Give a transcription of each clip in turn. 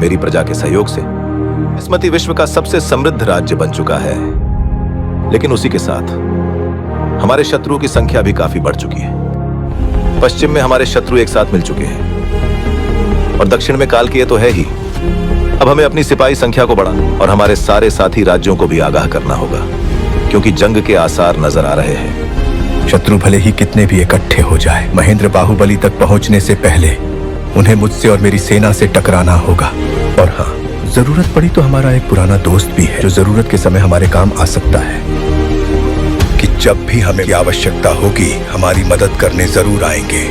मेरी प्रजा के सहयोग से बासमती विश्व का सबसे समृद्ध राज्य बन चुका है। लेकिन उसी के साथ हमारे शत्रुओं की संख्या भी काफी बढ़ चुकी है। पश्चिम में हमारे शत्रु एक साथ मिल चुके हैं और दक्षिण में कालकीय तो है ही। अब हमें अपनी सिपाही संख्या को बढ़ाना और हमारे सारे साथी राज्यों को भी आगाह करना होगा, क्योंकि जंग के आसार नजर आ रहे हैं। शत्रु भले ही कितने भी इकट्ठे हो जाए, महेंद्र बाहुबली तक पहुंचने से पहले उन्हें मुझसे और मेरी सेना से टकराना होगा। और हाँ, जरूरत पड़ी तो हमारा एक पुराना दोस्त भी है जो जरूरत के समय हमारे काम आ सकता है, कि जब भी हमें की आवश्यकता होगी हमारी मदद करने जरूर आएंगे।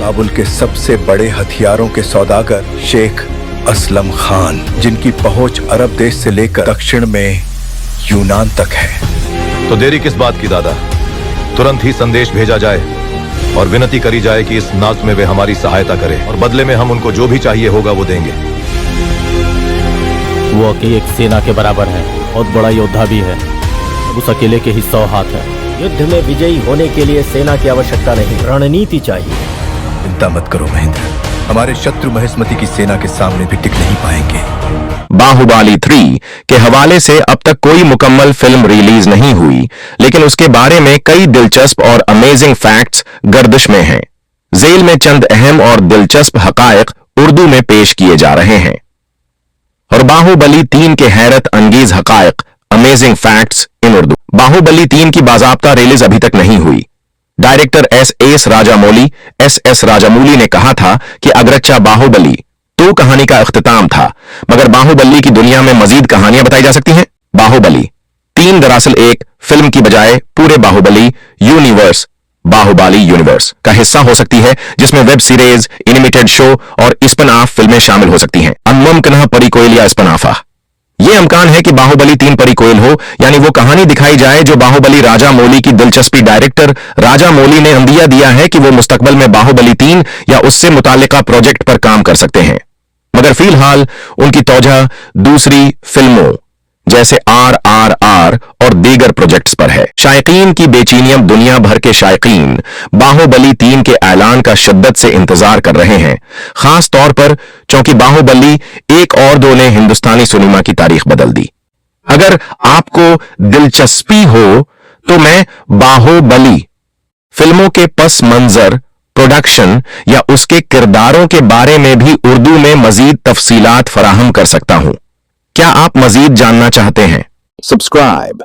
काबुल के सबसे बड़े हथियारों के सौदागर शेख असलम खान, जिनकी पहुंच अरब देश से लेकर दक्षिण में यूनान तक है। तो देरी किस बात की दादा, तुरंत ही संदेश भेजा जाए और विनती करी जाए कि इस नाज़ में वे हमारी सहायता करें और बदले में हम उनको जो भी चाहिए होगा वो देंगे। वो अकेले एक सेना के बराबर है, बहुत बड़ा योद्धा भी है। उस अकेले के ही 100 हाथ है। युद्ध में विजयी होने के लिए सेना की आवश्यकता नहीं, रणनीति चाहिए। चिंता मत करो महेंद्र, हमारे शत्रु महेशमती की सेना के सामने भी टिक नहीं पाएंगे। बाहुबली 3 के हवाले से अब तक कोई मुकम्मल फिल्म रिलीज नहीं हुई, लेकिन उसके बारे में कई दिलचस्प और अमेजिंग फैक्ट्स गर्दिश में हैं। जेल में चंद अहम और दिलचस्प हकायक उर्दू में पेश किए जा रहे हैं। और बाहुबली 3 के हैरत अंगेज हकायक amazing facts in Urdu. Baahubali 3 की बाज़ाब्ता रिलीज अभी तक नहीं हुई। डायरेक्टर एस राजामौली ने कहा था कि अगरच्चा बाहुबली 2 कहानी का इख्तिताम था, मगर बाहुबली की दुनिया में मजीद कहानियां बताई जा सकती हैं। बाहुबली 3 दरअसल एक फिल्म की बजाय पूरे बाहुबली यूनिवर्स का हिस्सा हो सकती है, जिसमें वेब सीरीज, एनिमेटेड शो और स्पिन ऑफ फिल्में शामिल हो सकती हैं। अनमुमकिन परिकोयल या स्पिन ऑफ। यह इम्कान है कि बाहुबली 3 परिकोयल हो, यानी वो कहानी दिखाई जाए जो बाहुबली राजामौली की दिलचस्पी डायरेक्टर राजामौली ने अंदिया दिया है कि वो मुस्तकबल में बाहुबली 3 या उससे मुतालिका प्रोजेक्ट पर काम कर सकते हैं। मगर फिलहाल उनकी तौजह दूसरी फिल्मों जैसे RRR और दीगर प्रोजेक्ट्स पर है। शायकीन की बेचैनियत दुनिया भर के शायकीन बाहुबली 3 के ऐलान का शिद्दत से इंतजार कर रहे हैं, खास तौर पर क्योंकि बाहुबली 1 और 2 ने हिंदुस्तानी सिनेमा की तारीख बदल दी। अगर आपको दिलचस्पी हो तो मैं बाहुबली फिल्मों के पस मंजर, प्रोडक्शन या उसके किरदारों के बारे में भी उर्दू में मजीद तफसीलात फराहम कर सकता हूं। क्या आप मजीद जानना चाहते हैं? Subscribe.